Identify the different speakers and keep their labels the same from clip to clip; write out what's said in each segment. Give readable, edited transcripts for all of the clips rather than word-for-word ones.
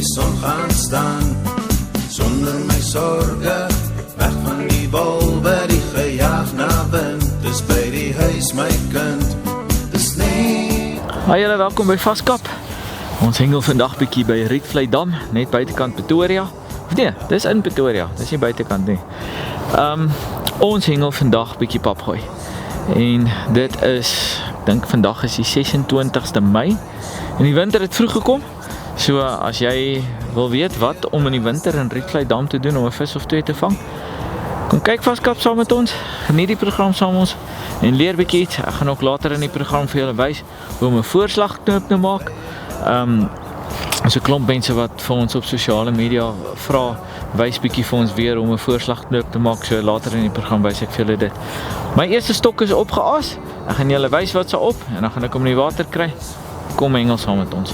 Speaker 1: die son gaan staan. Sonder my sorge, weg van die wolwe, die gejaag na wind. Dis by die huis my kind, dis nie.
Speaker 2: Hi julle, welkom by Vaskap. Ons hengel vandag bietjie by Rietvlei Dam, net buitekant Pretoria. Of nee, dis in Pretoria, dis nie buitekant nie. Ons hengel vandag bietjie papgooi. En dit is, ek dink vandag is die 26ste Mei. En die winter het vroeg gekom. So as jy wil weet wat om in die winter in Rietvlei Dam te doen om 'n vis of twee te vang, kom kyk Vaskap saam met ons, geniet die program saam met ons en leer bietjie iets. Ek gaan ook later in die program vir julle wys hoe om 'n voorslagknoop te maak. So 'n klomp mense wat vir ons op sosiale media vra, wys bietjie vir ons weer om 'n voorslagknoop te maak. So later in die program wys ek vir julle dit. My eerste stok is opgeas. Ek gaan julle wys wat se op en dan gaan ek hom in die water kry. Kom hengel saam met ons.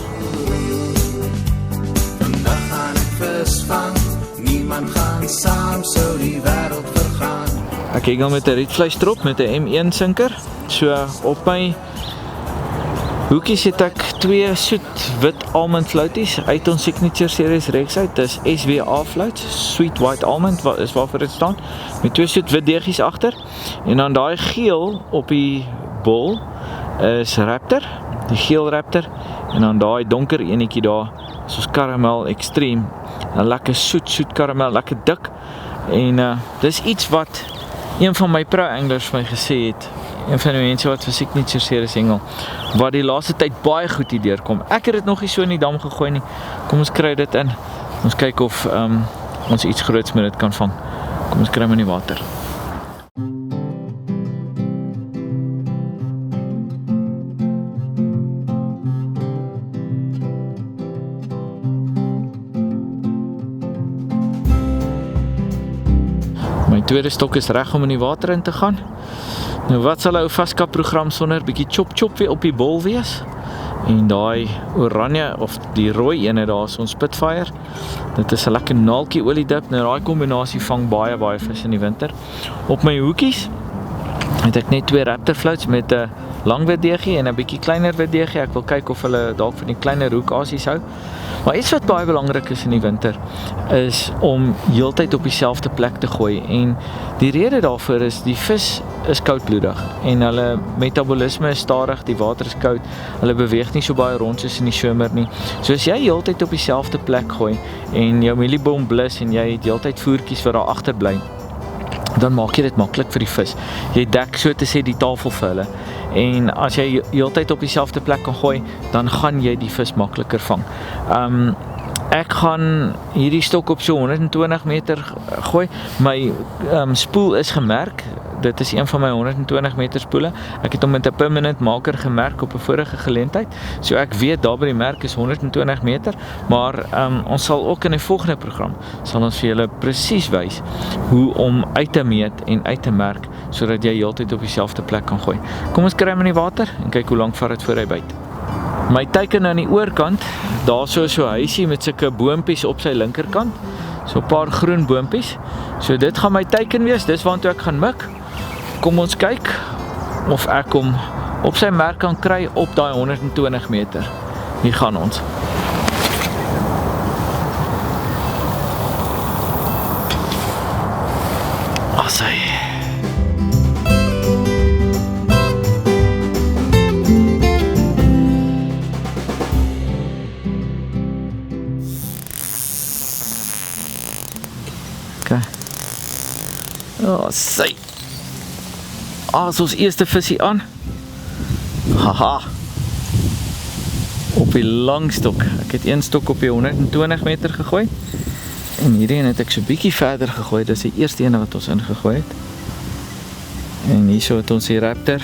Speaker 1: Vandag gaan ek vis vang, niemand gaan saam, so die wêreld vergaan.
Speaker 2: Ek hengel met 'n Rietvlei strop met 'n M1 sinker. So op my hoekies het ek twee soet wit almond flouties uit ons signature series reeks uit. Dis SWA floats, sweet white almond is waarvoor dit staan, met twee soet wit deegies agter. En dan daai geel op die bol is Raptor, die geel Raptor. En dan daai donker enetjie daar is ons karamel extreme. 'n lekker soet karamel, lekker dik. En dis iets wat een van my pro anglers vir my gesê het. Een van die mense wat vir signature series hengel, wat die laaste tyd baie goed hier deurkom. Ek het dit nog nie so in die dam gegooi nie. Kom ons kry dit in. Ons kyk of ons iets groots met dit kan vang. Kom ons kry hom in die water. My tweede stok is reg om in die water in te gaan. Nou wat sal 'n ou Vaskap program sonder bietjie chop weer op die bol wees? En daai oranje of die rooi ene daar is ons Spitfire. Dit is 'n lekker naaltjie oliedip. Nou daai kombinasie vang baie vis in die winter. Op my hoekies het ek net twee Raptor floats met 'n lang wit deegie en 'n bietjie kleiner wit deegie. Ek wil kyk of hulle dalk van die kleiner hoekasies hou. Maar iets wat baie belangrik is in die winter is om heeltyd op dieselfde plek te gooi. En die rede daarvoor is die vis is koudbloedig en hulle metabolisme is stadig, die water is koud. Hulle beweeg nie so baie rond soos in die somer nie. So as jy heeltyd op dieselfde plek gooi en jou mieliebom blus en jy het heeltyd voertjies wat daar agter bly, dan maak jy dit maklik vir die vis. Jy dek so te sê die tafel vir hulle. En as jy heeltyd op dieselfde plek kan gooi, dan gaan jy die vis makliker vang. Ek gaan hierdie stok op so 120 meter gooi. My spoel is gemerk. Dit is een van my 120 meter spoele. Ek het hom met 'n permanent marker gemerk op 'n vorige geleentheid. So ek weet daar by die merk is 120 meter, maar ons sal ook in die volgende program sal ons vir julle presies wys hoe om uit te meet en uit te merk sodat jy heeltyd op dieselfde plek kan gooi. Kom ons kry hom in die water en kyk hoe lank vat dit voor hy byt. My teiken aan die oorkant, daar so 'n huisie met sulke boompies op sy linkerkant. So 'n paar groen boompies. So dit gaan my teiken wees, dis waartoe ek gaan mik. Kom ons kyk of ek hom op sy merk kan kry op daai 120 meter. Hier gaan ons. Asai. Okay. Asai. As ons eerste visie aan. Haha. Op die lang stok. Ek het een stok op die 120 meter gegooi. En hierdie het ek so bietjie verder gegooi. Dis die eerste ene wat ons ingegooi het. En hierso het ons die Raptor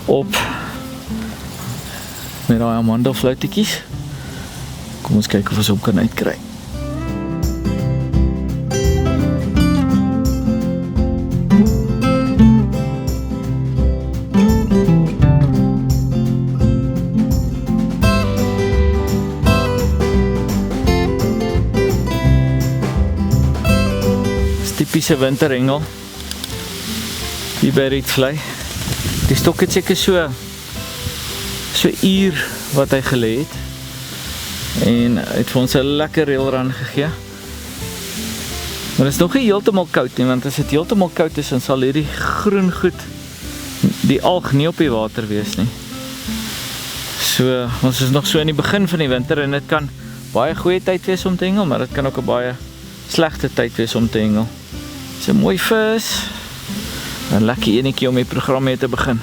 Speaker 2: op met daai amandelfluitjies. Kom ons kyk of ons hom kan uitkry. Typische winterhengel hier by Rietvlei. Die stok het seker so uur wat hy gelê het. En hy het vir ons 'n lekker reelrun gegee. Maar dit is nog nie heeltemal koud nie, want as dit heeltemal koud is, dan sal hierdie groen goed, die alg nie op die water wees nie. So, ons is nog so in die begin van die winter en dit kan baie goeie tyd wees om te hengel, maar dit kan ook 'n baie slegte tyd wees om te hengel. Dis 'n mooi vis. 'n Lekker enetjie om die program mee te begin.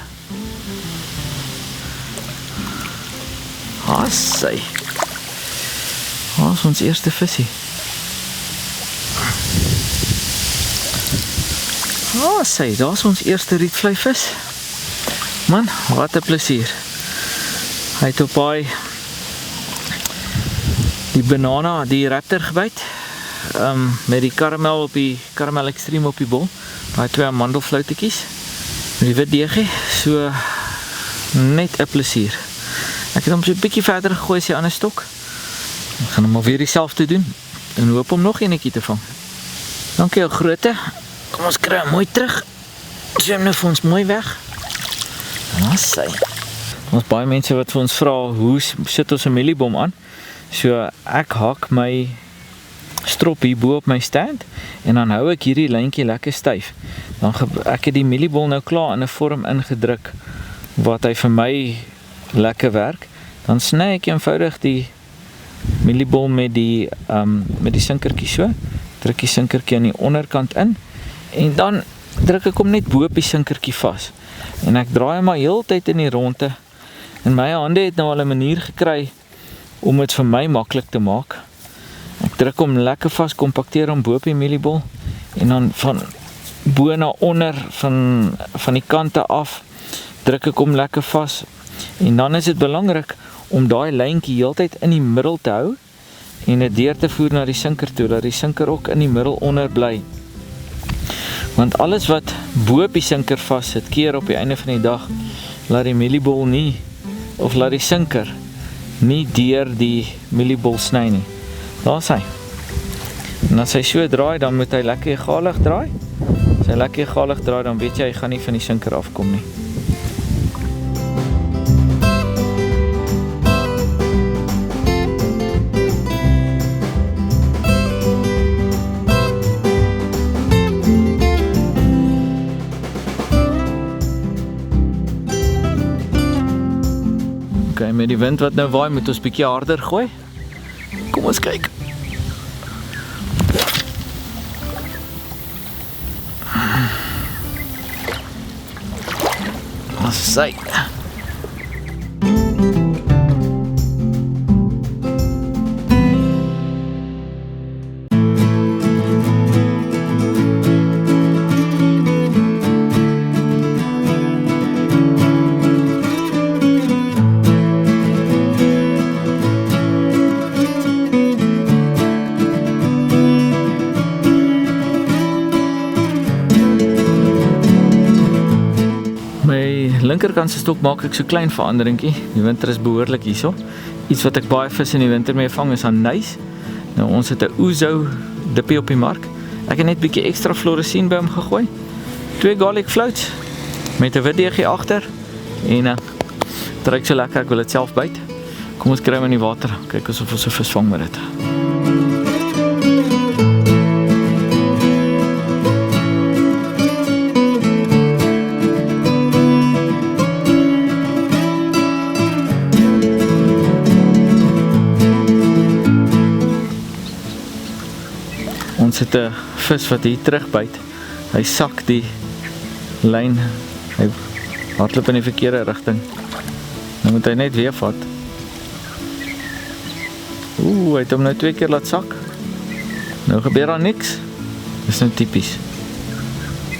Speaker 2: Hassai. Waar is ons eerste visie? Hassai, daar is ons eerste rietvlei vis. Man, wat 'n plesier. Hy het op die banana, die raptor gebyt. Met die karamel extreme op die bol. Daai 2 amandelfloutetjies. Met die wit deegie. So, net 'n plesier. Ek het hom so 'n bietjie verder gegooi as die ander stok. Ek gaan hom alweer dieselfde doen. En hoop om nog enetjie te vang. Dankie ou grootte. Kom ons kry hom mooi terug. Swem nou vir ons mooi weg. En as sy. Ons baie mense wat vir ons vra, hoe sit ons 'n mieliebom aan? So ek hak my strop hier bo op my stand en dan hou ek hierdie lyntjie lekker styf. Dan ek het die mieliebol nou klaar in 'n vorm ingedruk wat hy vir my lekker werk. Dan sny ek eenvoudig die mieliebol met die sinkertjie so. Druk die sinkertjie aan die onderkant in en dan druk ek hom net bo op die sinkertjie vas. En ek draai hom maar heeltyd in die ronde. En my hande het nou al 'n manier gekry om dit vir my maklik te maak. Ek druk hom lekker vas, kompakteer hom bo op die mieliebol en dan van bo na onder van die kante af druk ek hom lekker vas. En dan is dit belangrik om daai lyntjie heeltyd in die middel te hou en dit deur te voer na die sinker toe, dat die sinker ook in die middel onder bly. Want alles wat bo op die sinker vas sit, keer op die einde van die dag, laat die mieliebol nie, of laat die sinker nie deur die mieliebol sny nie. Daar is hy. En as hy so draai, dan moet hy lekker egalig draai. As hy lekker egalig draai, dan weet jy, hy gaan nie van die sinker afkom nie. Okay, met die wind wat nou waai, moet ons bietjie harder gooi. Kom ons kyk. Ons sy. Linkerkant se stok maak ek so klein veranderingkie. Die winter is behoorlik hierso. Iets wat ek baie vis in die winter mee vang is anys. Nou ons het 'n ouzo dippie op die mark. Ek het net bietjie ekstra fluoresien by hom gegooi. 2 garlic floats met 'n wit deegie agter en dit ruik so lekker, ek wil dit self byt. Kom ons kry hom in die water. Kyk of ons 'n vis vang met dit. Ons het 'n vis wat hier terugbyt. Hy sak die lyn. Hy hardloop in die verkeerde rigting. Nou moet hy net weer vat. Hy het hom nou 2 keer laat sak. Nou gebeur daar niks. Dis nou tipies.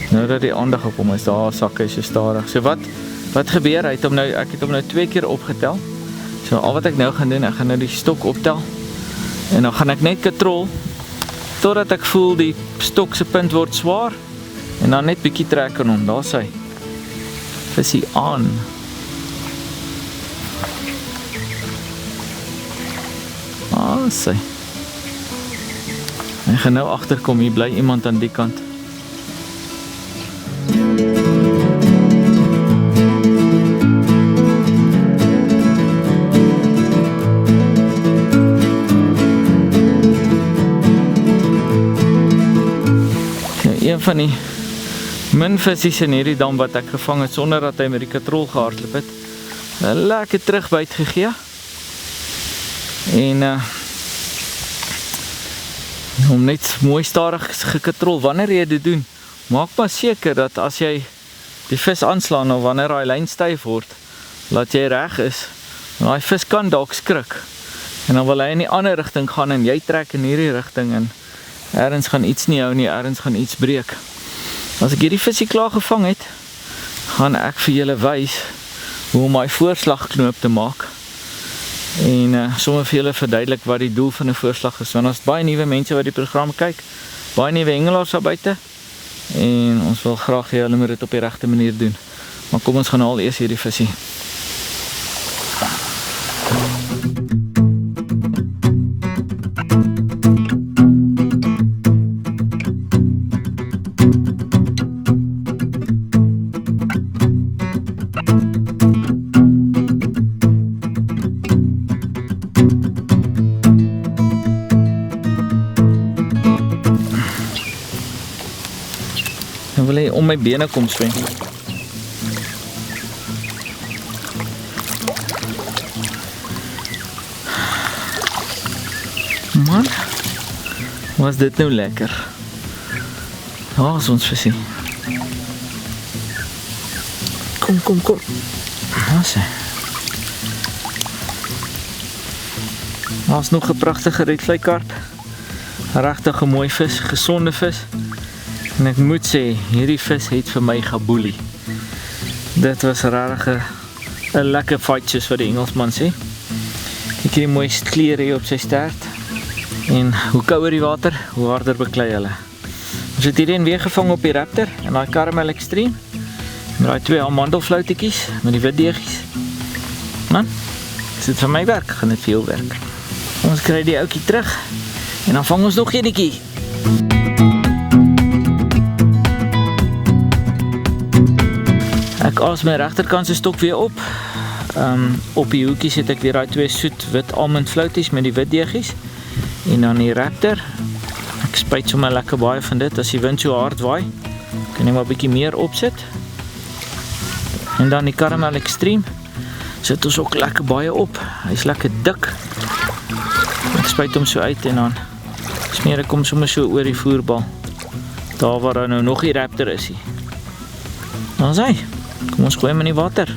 Speaker 2: Nou dat die aandag op hom is, daar sak hy so stadig. So wat gebeur? Ek het hom nou 2 keer opgetel. So al wat ek nou gaan doen, ek gaan nou die stok optel. En dan gaan ek net katrol totdat ek voel die stok se punt word swaar en dan net bietjie trek aan hom. Daar is hy. Visie aan. Sy. Hy gaan nou agterkom, hier bly iemand aan die kant. een van die min visies in hierdie dam wat ek gevang het sonder dat hy met die katrol gehardloop het. 'n Lekker terugbyt gegee. En om net mooi stadig gekatrol wanneer jy dit doen. Maak maar seker dat as jy die vis aanslaan of wanneer hy lyn styf word, laat jy reg is. En die vis kan dalk skrik. En dan wil hy in die ander rigting gaan en jy trek in hierdie rigting en ergens gaan iets nie hou nie, ergens gaan iets breek. As ek hierdie visie klaar gevang het, gaan ek vir julle wys hoe om my voorslagknoop te maak. En sommer vir julle verduidelik wat die doel van 'n voorslag is. Want ons het baie nuwe mense wat die program kyk, baie nuwe hengelaars daar buite. En ons wil graag hê hulle moet dit op die regte manier doen. Maar kom ons gaan haal eers hierdie visie. Dan wil hy om my bene kom swem. Man, was dit nou lekker. Daar is ons visie. Kom. Daar is hy. Daar is nog 'n pragtige redvlei-karp. Regtig 'n mooi vis, gesonde vis. En ek moet sê, hierdie vis het vir my gaboelie. Dit was regtig 'n lekker fight soos wat die Engelsman sê. Kyk hierdie mooi klere hier op sy stert. En hoe kouer die water, hoe harder beklei hulle. Ons het hierheen weer gevang op die Raptor en daai Caramel Extreme. Met daai 2 amandelfloutetjies met die wit deegies. Man, as dit vir my werk, gaan dit vir jou werk. Ons kry die ouetjie terug en dan vang ons nog eenetjie. Ek aas my regterkant se stok weer op. Op die hoekies het ek weer daai 2 soet wit almond flouties met die wit deegies. En dan die Raptor. Ek spuit sommer lekker baie van dit as die wind so hard waai. Kan jy maar 'n bietjie meer opsit. En dan die Caramel Extreme. Sit ons ook lekker baie op. Hy's lekker dik. Ek spuit hom so uit en dan smeer ek hom sommer so oor die voerbal. Daar waar nou nog die Raptor is hy. Dan is hy. Kom ons gooi hom in die water.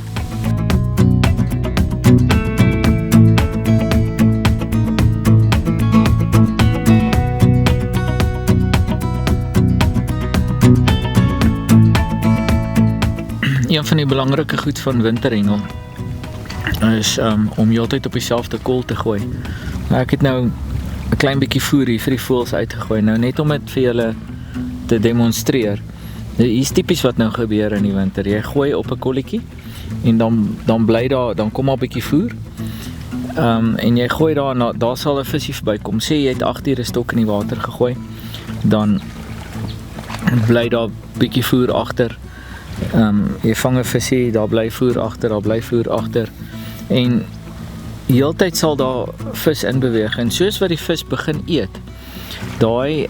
Speaker 2: Een van die belangrike goed van winterhengel is om heeltyd op dieselfde kol te gooi. Ek het nou 'n klein bietjie voer hier vir die voëls uitgegooi, nou net om dit vir julle te demonstreer. Hier is tipies wat nou gebeur in die winter. Jy gooi op 'n kolletjie en dan bly daar, kom maar 'n bietjie voer. En jy gooi daar sal 'n visie verbykom. Sê jy het 8 uur 'n stok in die water gegooi, dan bly daar 'n bietjie voer agter. Jy vang 'n visie, daar bly voer agter, en heeltyd sal daar vis in beweeg. En soos wat die vis begin eet, daai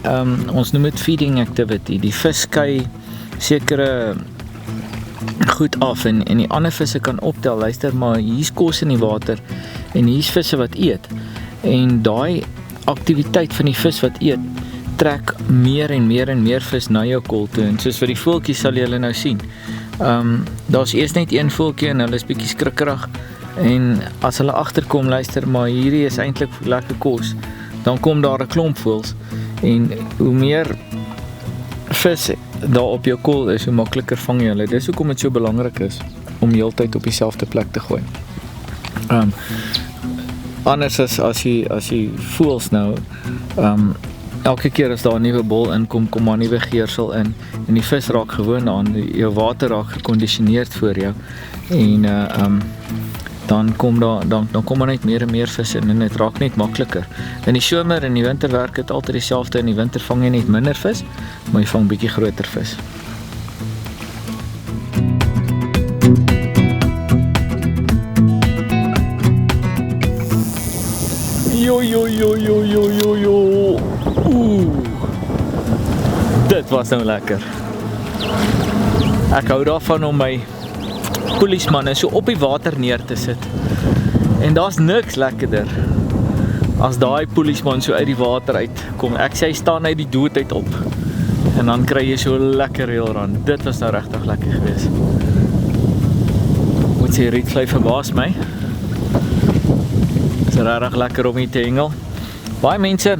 Speaker 2: ons noem dit feeding activity. Die vis skei sekere goed af en die ander visse kan optel. Luister maar, hier's kos in die water en hier's visse wat eet. En daai aktiwiteit van die vis wat eet trek meer en meer vis na jou kol toe. En soos vir die voeltjies sal jy hulle nou sien. Daar's eers net een voeltjie en hulle is bietjie skrikkerig. En as hulle agterkom, luister maar, hierdie is eintlik lekker kos, dan kom daar 'n klomp voëls. En hoe meer vis daar op jou kol is, hoe makliker vang jy hulle. Dis hoekom dit so belangrik is om heeltyd op dieselfde plek te gooi. Anders as jy voëls nou, elke keer as daar 'n nuwe bol inkom, kom maar 'n nuwe geursel in en die vis raak gewoon aan, jou water raak gekondisioneerd vir jou en dan kom daar net meer en meer vis in en dit raak net makliker. In die somer en die winter werk dit altyd dieselfde. In die winter vang jy net minder vis, maar jy vang bietjie groter vis. Jo. Dit was nou lekker. Ek hou daarvan om my polismanne so op die water neer te sit. En daar's niks lekkerder as daai polisman so uit die water uitkom. Ek sê hy staan uit die dood uit op. En dan kry jy so lekker reelrand. Dit was nou regtig lekker geweest. Moet sê Rietvlei verbaas my. Dit is regtig lekker om hier te hengel. Baie mense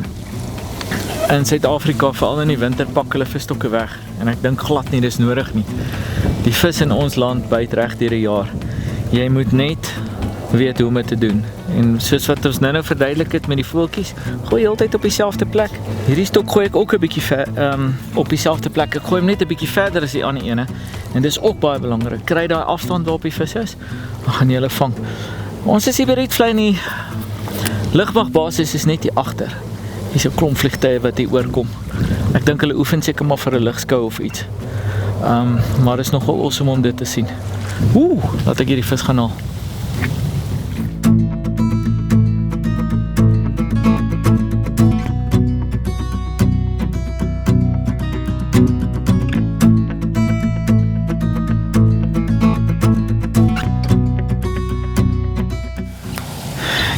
Speaker 2: in Suid-Afrika, veral in die winter, pak hulle visstokke weg. En ek dink glad nie, dis nodig nie. Die vis in ons land byt reg deur die jaar. Jy moet net weet hoe om dit te doen. En soos wat ons nou verduidelik het met die voeltjies, gooi jy altyd op dieselfde plek. Hierdie stok gooi ek ook 'n bietjie op dieselfde plek. Ek gooi hom net 'n bietjie verder as die ander ene. En dis ook baie belangrik. Kry daai afstand waarop die vis is, dan gaan jy hulle vang. Ons is hier by Rietvlei in die lugmagbasis is net hier agter. Hier's 'n klomp vliegtye wat hier oorkom. Ek dink hulle oefen seker maar vir 'n lugskou of iets. Maar is nogal awesome om dit te sien. Laat ek hierdie vis gaan haal.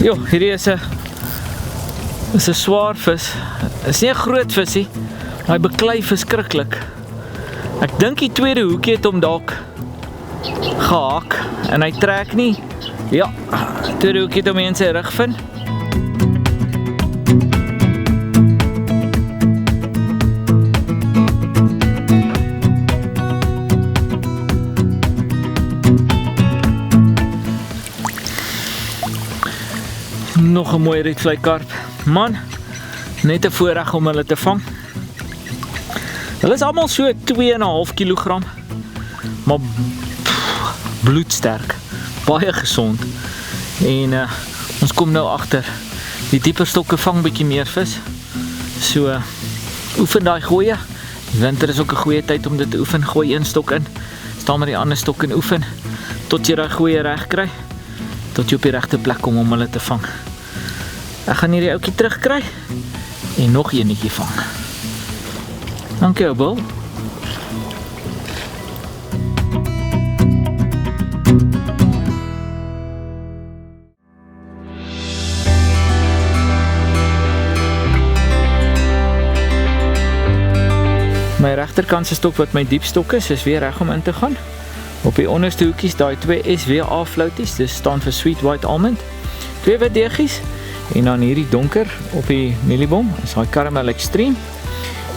Speaker 2: Jo, hierdie is 'n swaar vis. Is nie 'n groot visie. Hy beklei verskriklik. Ek dink die tweede hoekie het hom dalk gehaak en hy trek nie. Ja, tweede hoekie het hom in sy rug vind. Nog 'n mooi Rietvlei karp. Man, net 'n voorreg om hulle te vang. Hulle is almal so 2,5 kilogram, maar bloedsterk, baie gesond. En ons kom nou agter, die dieper stokke vang bietjie meer vis. So oefen daai gooie. Die winter is ook 'n goeie tyd om dit te oefen. Gooi een stok in, staan met die ander stok en oefen tot jy daai gooie reg kry, tot jy op die regte plek kom om hulle te vang. Ek gaan hierdie ouetjie terugkry en nog eenetjie vang. Dankie ou Bill. My regterkantse stok wat my diepstok is weer reg om in te gaan. Op die onderste hoekies daai 2 SWA floaties, dis staan vir Sweet White Almond. 2 wit deegies. En dan hierdie donker op die mieliebom is daai Caramel Extreme.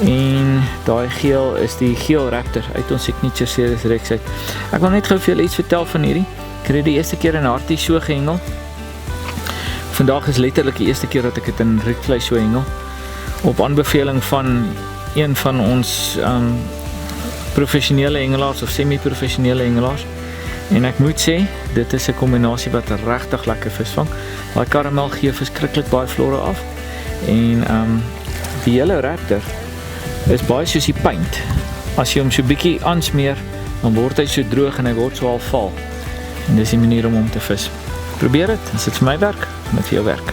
Speaker 2: En daai geel is die geel Raptor uit ons Signature Series Rex uit. Ek wil net gou vir julle iets vertel van hierdie. Ek het die eerste keer in Hartie so gehengel. Vandag is letterlik die eerste keer dat ek dit in Rietvlei so hengel. Op aanbeveling van een van ons professionele hengelaars of semi-professionele hengelaars. En ek moet sê, dit is 'n kombinasie wat regtig lekker vis vang. Daai karamel gee verskriklik baie flore af. En die Yellow Raptor is baie soos die paint. As jy hom so bietjie aansmeer, dan word hy so droog en hy word so half vaal. En dis die manier om hom te vis. Probeer dit, as dit vir my werk, met vir jou werk.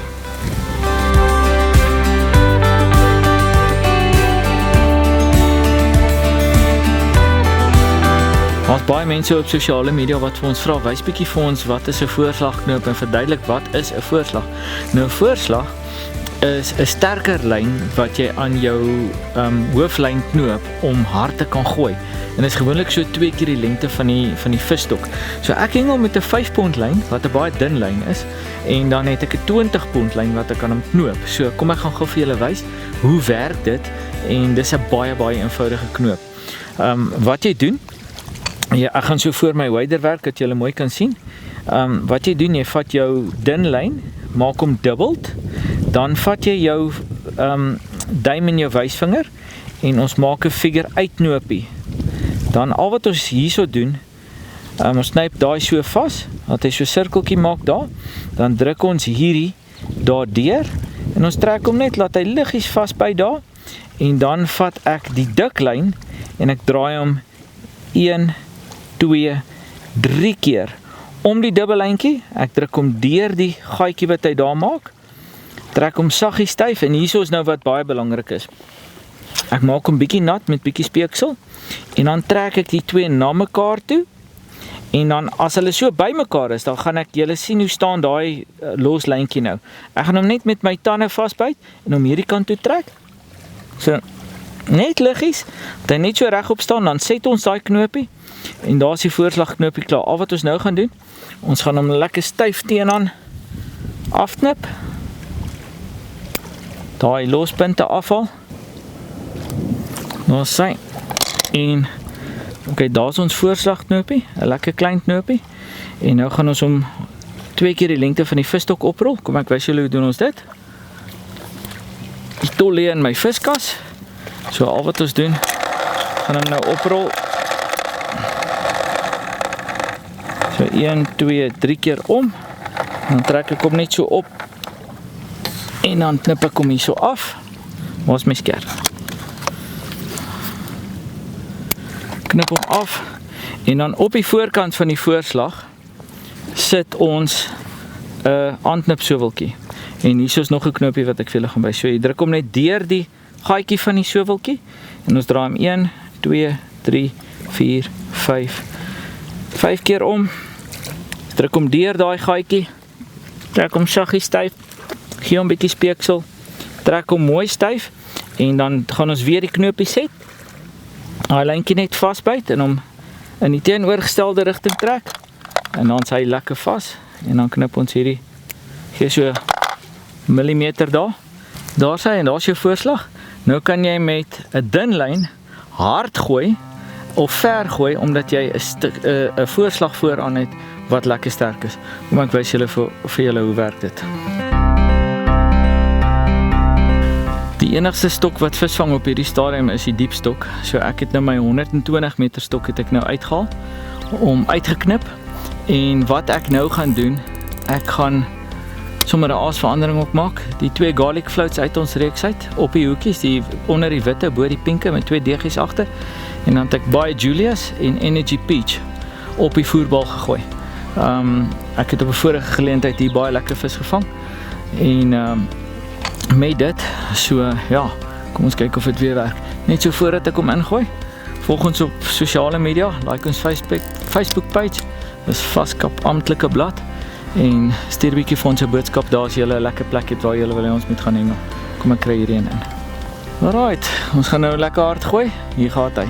Speaker 2: Ons baie mense op sosiale media wat vir ons vra, wys bietjie vir ons wat is 'n voorslagknoop en verduidelik wat is 'n voorslag. Nou 'n voorslag is 'n sterker lyn wat jy aan jou hooflyn knoop om hard te kan gooi. En dit is gewoonlik so 2 keer die lengte van die visstok. So ek hengel met 'n 5 pond lyn wat 'n baie dun lyn is en dan het ek 'n 20 pond lyn wat ek aan hom knoop. So kom ek gaan gou vir julle wys hoe werk dit en dis 'n baie eenvoudige knoop. Wat jy doen, ja, ek gaan so voor my wider werk dat julle mooi kan sien. Wat jy doen, jy vat jou dun lyn, maak hom dubbeld, dan vat jy jou duim en jou wysvinger en ons maak 'n figure uitknopie. Dan al wat ons hierso doen, ons snyp daai so vas, dat hy so 'n sirkeltjie maak daar, dan druk ons hierdie daardeur en ons trek hom net, laat hy liggies vasbyt daar en dan vat ek die dik lyn en ek draai hom 1, 2, 3 keer om die dubbellyntjie. Ek druk hom deur die gaatjie wat hy daar maak, trek hom saggies styf en hierso is nou wat baie belangrik is. Ek maak hom bietjie nat met bietjie speeksel en dan trek ek die twee na mekaar toe. En dan as hulle so bymekaar is, dan gaan ek julle sien hoe staan daai los lyntjie nou. Ek gaan hom net met my tande vasbyt en hom hierdie kant toe trek. So net liggies, dat hy net so regop staan, dan set ons daai knoopie en daar is die voorslagknopie klaar. Al wat ons nou gaan doen, ons gaan hom lekker styf teenoor afknip. Daai lospunte afhaal. Daar sy. En okay, daar is ons voorslagknopie, 'n lekker klein knopie. En nou gaan ons hom 2 keer die lengte van die visstok oprol. Kom ek wys julle hoe doen ons dit. Die tol lê in my viskas. So al wat ons doen, gaan hom nou oprol. So 1, 2, 3 keer om. Dan trek ek hom net so op. En dan knip ek hom hier so af. Waar is my skerp? Knip hom af. En dan op die voorkant van die voorslag sit ons 'n aanknipsoweltjie. En hier is nog 'n knoopie wat ek vir julle gaan wys. So jy druk hom net deur die gaatjie van die soweltjie en ons draai hom 1, 2, 3, 4, 5. 5 keer om. Druk hom deur daai gaatjie. Trek hom saggies styf. Gee hom 'n bietjie speeksel. Trek hom mooi styf en dan gaan ons weer die knoopie set. Daai lyntjie net vasbyt en hom in die teenoorgestelde rigting trek. En dan is hy lekker vas en dan knip ons hierdie gee so millimeter daar. Daar sy en daar's jou voorslag. Nou kan jy met 'n dun lyn hard gooi of ver gooi omdat jy 'n voorslag vooraan het wat lekker sterk is. Kom ek wys julle vir julle hoe werk dit. Die enigste stok wat visvang op hierdie stadium is die diepstok. So ek het nou my 120 meter stok het ek nou uitgehaal om uitgeknip. En wat ek nou gaan doen, ek gaan sommer 'n aasverandering ook maak. Die 2 garlic floats uit ons reeks uit op die hoekies, die onder die witte bo die pinke met 2 deegies agter. En dan het ek baie Julius en Energy Peach op die voerbal gegooi. Ek het op 'n vorige geleentheid hier baie lekker vis gevang. En met dit, so ja, kom ons kyk of dit weer werk. Net so voordat ek hom ingooi, volg ons op sosiale media, like ons Facebook page, dis Vaskap Amptelike Blad. En stuur 'n bietjie vir ons 'n boodskap, daar is julle 'n lekker plek het waar julle wil hê ons moet gaan hengel. Kom ek kry hierdie in. Alright, ons gaan nou lekker hard gooi. Hier gaan hy.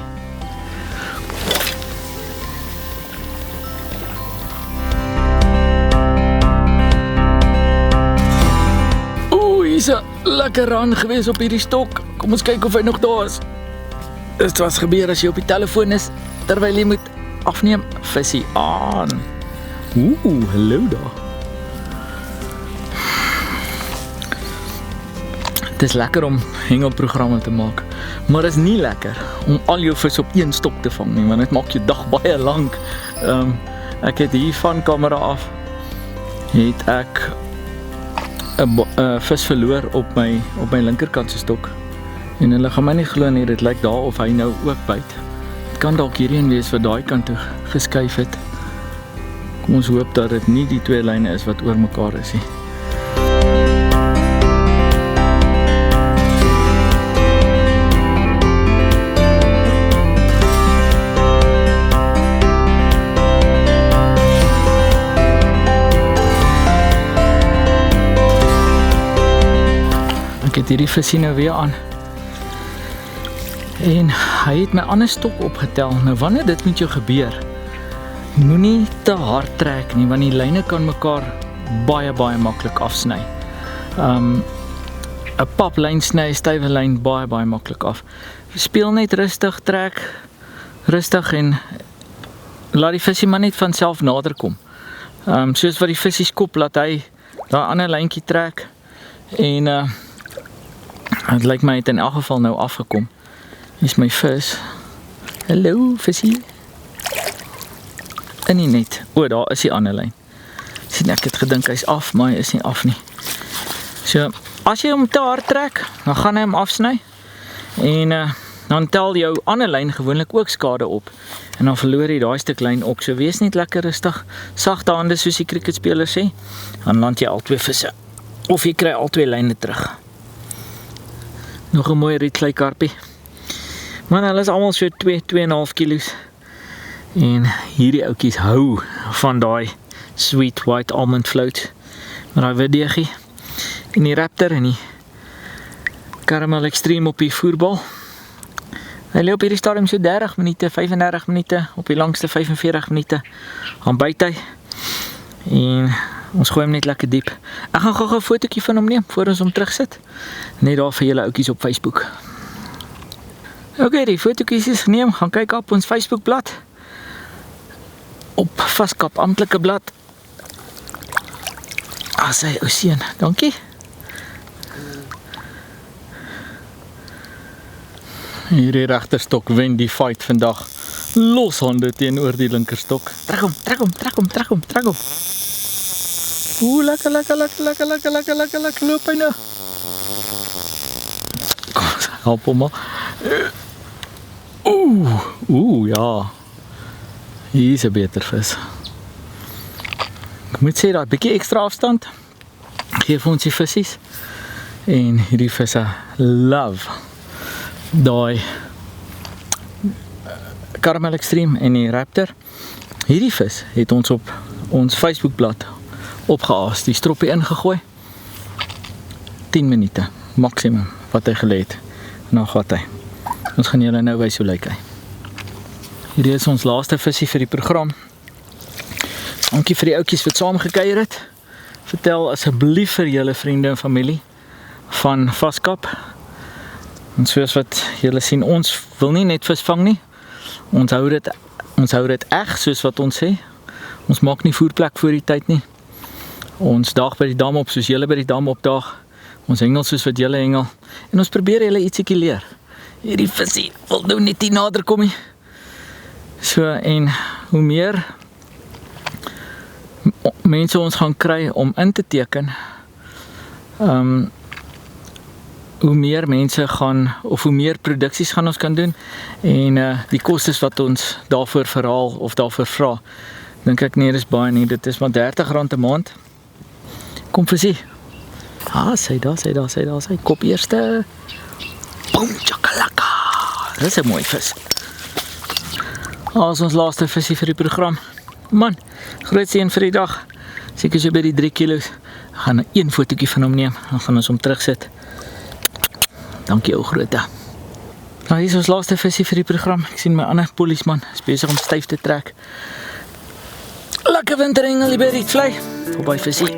Speaker 2: Hier's 'n lekker raan gewees op hierdie stok. Kom ons kyk of hy nog daar is. Dit was gebeur as jy op die telefoon is terwyl jy moet afneem. Visie aan. Hallo daar. Het is lekker om hengelprogramme te maak, maar dit is nie lekker om al jou vis op een stok te vang nie, want dit maak jou dag baie lank. Ek het hier van kamera af, het ek 'n vis verloor op my linkerkant se stok. En hulle gaan my nie glo nie, dit lyk daar of hy nou ook byt. Dit kan dalk hierheen wees wat daai kant toe geskuif het. Kom ons hoop dat dit nie die 2 lyne is wat oor mekaar is nie. Ek het hierdie visie nou weer aan. En hy het my ander stok opgetel. Nou wanneer dit met jou gebeur, moenie te hard trek nie, want die lyne kan mekaar baie maklik afsny. 'n Paplyn sny 'n stywe lyn baie maklik af. Speel net rustig, trek rustig en laat die visie maar net van self nader kom. Soos wat die visie skop, laat hy daai ander lyntjie trek en het lyk my het in elk geval nou afgekom. Hier is my vis. Hallo visie. In die net. Daar is die ander lyn. Sien, ek het gedink hy's af, maar hy is nie af nie. So, as jy hom te hard trek, dan gaan hy hom afsny. En dan tel jou ander lyn gewoonlik ook skade op. En dan verloor jy daai stuk lyn ook. So wees net lekker rustig. Sagte hande soos die cricketspelers sê. Dan land jy al 2 visse. Of jy kry al 2 lyne terug. Nog 'n mooi rietvlei karpie. Man, hulle is allemaal so 2,5 kilos. En hierdie oukies hou van die sweet white almond float. Maar die wit deegie. En die Raptor en die Caramel Extreme op die voerbal. Hy loop hierdie stadium so 30 minute, 35 minute, op die langste 45 minute. Aan byt hy. En ons gooi hom net lekker diep. Ek gaan gou 'n fotootjie van hom neem, voor ons hom terugsit. Net daar vir julle oukies op Facebook. Ok, die fotootjies is geneem, gaan kyk op ons Facebookblad. Op Vaskap amptelike blad. Sy ou seun, dankie. Hierdie regterstok wen die fight vandag. Loshande teenoor die linkerstok. Trek hom. Lekker, loop hy nou. Kom, help hom maar. Ja. Hier is 'n beter vis. Ek moet sê dat bietjie ekstra afstand gee vir ons die vissies. En hierdie visse love daai Caramel Extreme en die Raptor. Hierdie vis het ons op ons Facebookblad opgeaas, die stroppie ingegooi. 10 minute maksimum wat hy gelê het. En dan gat hy. Ons gaan julle nou wys hoe lyk hy. Hierdie is ons laaste visie vir die program. Dankie vir die oukies wat saam gekuier het. Vertel asseblief vir julle vriende en familie van Vaskap. En soos wat julle sien, ons wil nie net vis vang nie. Ons hou dit eg, soos wat ons sê. Ons maak nie voerplek voor die tyd nie. Ons daag by die dam op, soos julle by die dam opdaag. Ons hengel soos wat julle hengel. En ons probeer julle ietsiekie leer. Hierdie visie wil nou net nie nader kom nie. So, en hoe meer mense ons gaan kry om in te teken, hoe meer mense gaan, of hoe meer produksies gaan ons kan doen, en die kostes wat ons daarvoor verhaal, of daarvoor vra, dink ek nie, dis baie nie, dit is maar R30 'n maand. Kom visie. Sy, kop eerste. Boom, chakalaka. Dis 'n mooi vis. As ons laaste visie vir die program. Man, grootste een vir die dag. Seker so by die 3 kilos. Ek gaan 'n fotootjie van hom neem, dan gaan ons hom terugsit. Dankie ou grootte. Nou, hier is ons laaste visie vir die program. Ek sien my ander polisman is besig om styf te trek. Lekker winterhengel hier by Rietvlei. Voorbij visie.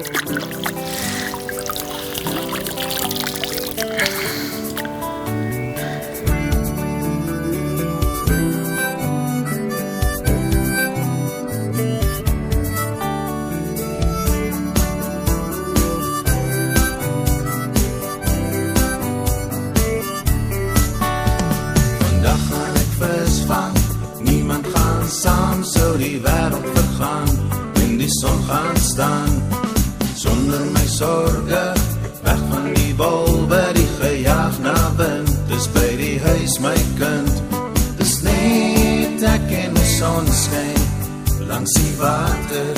Speaker 1: Saam sou die wêreld vergaan en die son gaan staan sonder my sorge weg van die wolwe die gejaag na wind. Dis by die huis my kind, dis net ek en die son skyn langs die water.